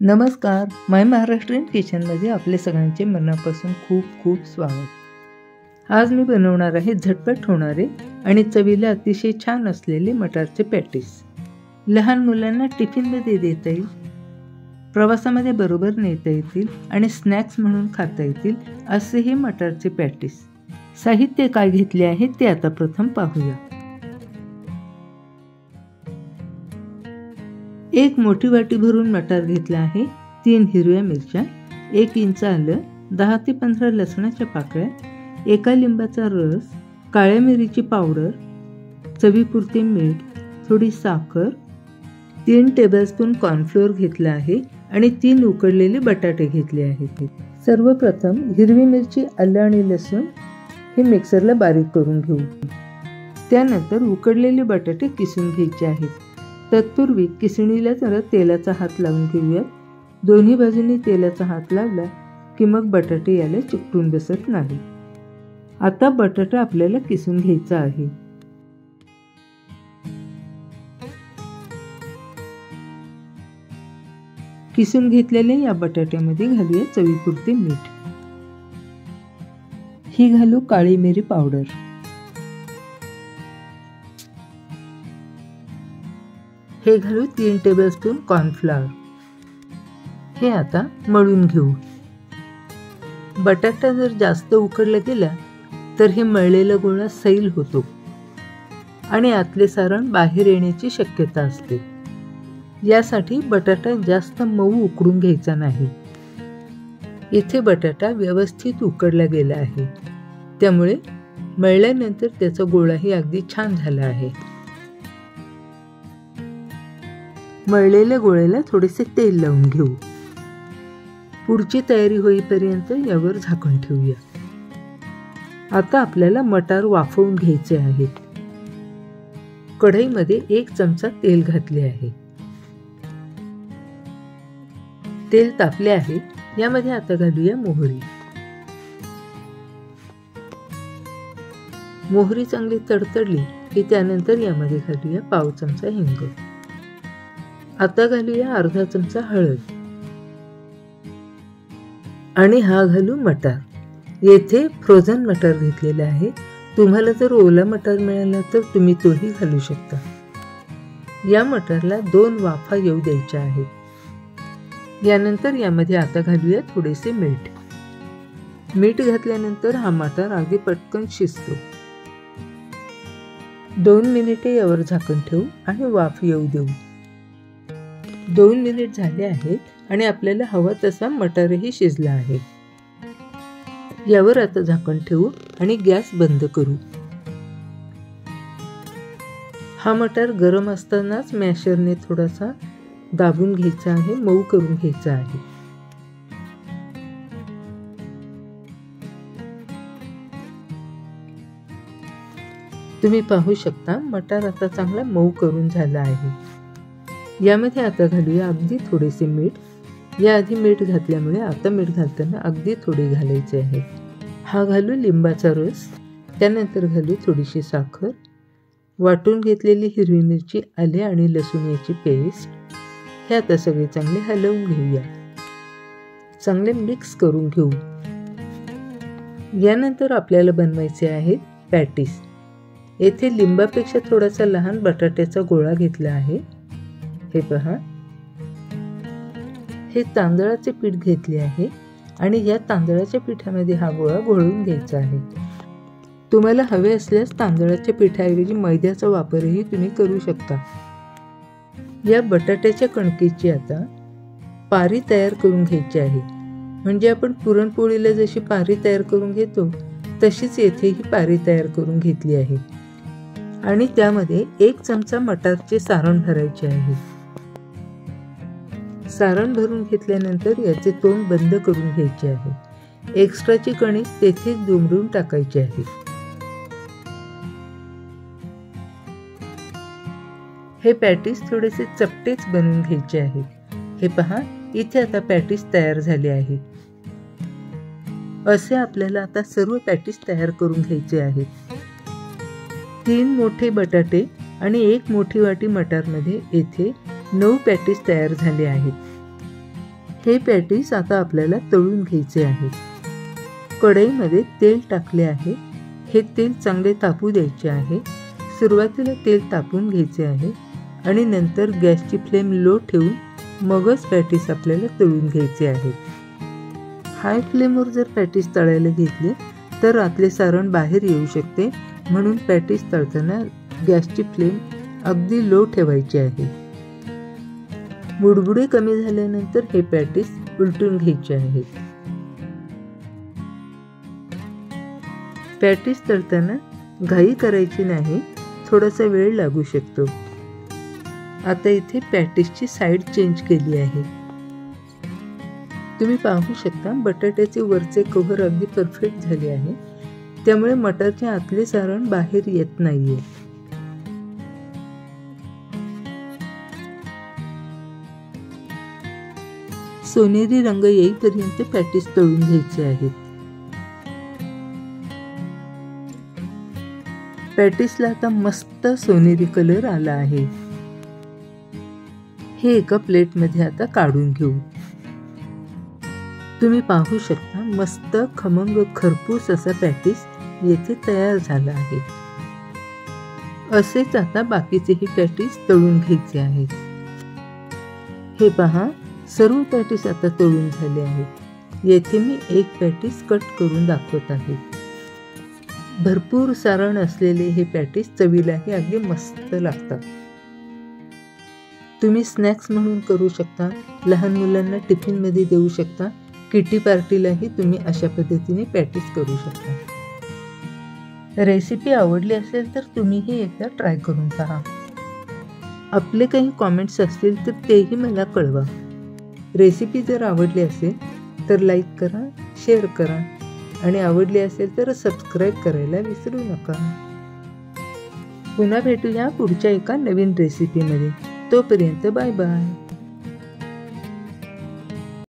नमस्कार, माय महाराष्ट्रीयन किचनमध्ये आपले सगळ्यांचे मनापासून खूप खूप स्वागत। आज मी बनवणार आहे झटपट होणारे आणि चवीला अतिशय छान असलेले मटारचे पॅटीस। लहान मुलांना टिफिनमध्ये देता येईल, प्रवासामध्ये बरोबर नेता येतील आणि स्नॅक्स म्हणून खाता येतील असे हे मटारचे पॅटीस। साहित्य काय घेतले आहे ते आता प्रथम पाहूया। एक मोठी वाटी भरून मटार घेतला आहे, 3 हिरव्या मिरच्या, 1 इंच आलं, 10 ते 15 लसणाच्या पाकळ्या, 1 लिंबाचा रस, काळ्या मिरीची पावडर, चवीपुरते मीठ, थोडी साखर, 3 टेबलस्पून कॉर्नफ्लोअर घेतला आहे आणि 3 उकडलेले बटाटे घेतले आहेत। सर्वप्रथम हिरवी मिरची, आलं आणि लसूण हे मिक्सरला बारीक करून घेऊ। त्यानंतर उकडलेले बटाटे किसून घ्यायचे आहेत। तत्पूर्वी किसणीला जरा तेलाचा हात लावून घेऊयात। दोन्ही बाजूंनी तेलाचा हात लावला की मग बटाटे याला चिकटून बसत नाही। आता बटाटा आपल्याला किसून घ्यायचा आहे। किसून घेतलेल्या या बटाट्यामध्ये घालूया चवीपुरते मीठ। ही घालू काळी मिरी पावडर। हे घालू 3 टेबलस्पून कॉर्नफ्लॉवर। हे आता मळून घेऊ। बटाटा जर जास्त उकडला गेला तर हे मळलेला गोळा सैल होतो आणि आतले सारण बाहेर येण्याची शक्यता असते। यासाठी बटाटा जास्त मऊ उकडून घ्यायचा नाही। इथे बटाटा व्यवस्थित उकडला गेला आहे, त्यामुळे मळल्यानंतर त्याचा गोळाही अगदी छान झाला आहे। मळलेल्या गोळ्याला थोडेसे तेल लावून घेऊ। पुढची तयारी होईपर्यंत यावर झाकण ठेवूया। आता आपल्याला मटार वाफवून घ्यायचे आहेत। कढईमध्ये 1 चमचा तेल घातले आहे। तेल तापले आहे, यामध्ये आता घालूया मोहरी। मोहरी चांगली तडतडली की त्यानंतर यामध्ये घालूया पाव चमचा हिंग। आता घालूया अर्धा चमचा हळद आणि हा घालू मटार। येथे फ्रोझन मटार घेतलेला आहे। तुम्हाला जर ओला मटार मिळाला तर तुम्ही तोही घालू शकता। या मटारला 2 वाफा येऊ द्यायच्या आहेत। यानंतर यामध्ये आता घालूया थोडेसे मीठ। मीठ घातल्यानंतर हा मटार अगदी पटकन शिजतो। 2 मिनिटे यावर झाकण ठेवू आणि वाफ येऊ देऊ। 2 मिनिट झाले आहेत आणि आपल्याला हवा तसा मटारही शिजला आहे। यावर आता झाकण ठेवू आणि गॅस बंद करू। हा मटार गरम असतानाच मॅशरने थोडासा दाबून घ्यायचा आहे, मऊ करून घ्यायचा आहे। तुम्ही पाहू शकता मटार आता चांगला मऊ करून झाला आहे। यामध्ये आता घालूया अगदी थोडेसे मीठ। याआधी मीठ घातल्यामुळे आता मीठ घालताना अगदी थोडे घालायचे आहे। हा घालू लिंबाचा रस, त्यानंतर घालू थोडीशी साखर, वाटून घेतलेली हिरवी मिरची, आले आणि लसूण याची पेस्ट। हे आता सगळे चांगले हलवून घेऊया, चांगले मिक्स करून घेऊ। यानंतर आपल्याला बनवायचे आहेत पॅटीस। येथे लिंबापेक्षा थोडासा लहान बटाट्याचा गोळा घेतला आहे। हे पहा, हे तांदळाचे पीठ घेतले आहे आणि या तांदळाच्या पिठामध्ये हा गोळा घोळून घ्यायचा आहे। तुम्हाला हवे असल्यास तांदळाच्या पिठाऐवजी मैद्याचा वापरही तुम्ही करू शकता। या बटाट्याच्या कणकेची आता पारी तयार करून घ्यायची आहे। म्हणजे आपण पुरणपोळीला जशी पारी तयार करून घेतो तशीच येथे ही पारी तयार करून घेतली आहे आणि त्यामध्ये 1 चमचा मटारचे सारण भरायचे आहे। सारण भरून घेतल्यानंतर याचे तोंड बंद करून घ्यायचे आहे। एक्स्ट्राची कणिक तेथेच दुमडून टाकायची आहे। हे पॅटीस थोडेसे चपटेच बनवून घ्यायचे आहेत। हे पहा, इथे आता पॅटीस तयार झाले आहेत। असे आपल्याला आता सर्व पॅटीस तयार करून घ्यायचे आहेत। 3 मोठे बटाटे आणि 1 मोठी वाटी मटारमध्ये येथे 9 पॅटीस तयार झाले आहेत। हे पॅटीस आता आपल्याला तळून घ्यायचे आहे. कढईमध्ये तेल टाकले आहे. हे तेल चांगले तापू द्यायचे आहे. सुरुवातीला तेल तापून घ्यायचे आहे आणि नंतर गॅसची फ्लेम लो ठेवून मगच पॅटीस आपल्याला तळून घ्यायचे आहे. हाय फ्लेमवर जर पॅटीस तळायला घेतले तर आतले सारण बाहेर येऊ शकते, म्हणून पॅटीस तळताना गॅसची फ्लेम अगदी लो ठेवायची आहे. बुडबुडे कमी झाल्यानंतर हे पॅटीस उलटून घ्यायचे आहेत. पॅटीस तळताना घाई करायची नाही, थोडासा वेळ लागू शकतो. आता इथे पॅटीसची साईड चेंज केली आहे. तुम्ही पाहू शकता बटाट्याचे वरचे कव्हर अगदी परफेक्ट झाले आहे, त्यामुळे मटारचे आतले सारण बाहेर येत नाहीये. सोनेरी रंग येईपर्यंत पॅटीस तळून घ्यायचे आहेत. पॅटीसला आता मस्त सोनेरी कलर आला आहे. हे एका प्लेटमध्ये आता काढून घेऊ. तुम्ही पाहू शकता मस्त खमंग खरपूस असा पॅटीस येथे तयार झाला आहे. असेच आता बाकीचेही पॅटीस तळून घ्यायचे आहेत. हे पहा, सर्व पॅटीस आता तळून झाले आहेत. येथे मी एक पॅटीस कट करून दाखवत आहे. भरपूर सारण असलेले हे पॅटीस चवीलाही अगदी मस्त लागतात. तुम्ही स्नॅक्स म्हणून करू शकता, लहान मुलांना टिफिनमध्ये देऊ शकता, किटी पार्टीलाही तुम्ही अशा पद्धतीने पॅटीस करू शकता. रेसिपी आवडली असेल तर तुम्हीही एकदा ट्राय करून पहा. आपले काही कॉमेंट्स असतील तर तेही मला कळवा. रेसिपी जर आवडली असेल तर लाईक करा, शेअर करा आणि आवडली असेल तर सबस्क्राईब करायला विसरू नका. पुन्हा भेटूया पुढच्या एका नवीन रेसिपीमध्ये. तोपर्यंत बाय बाय.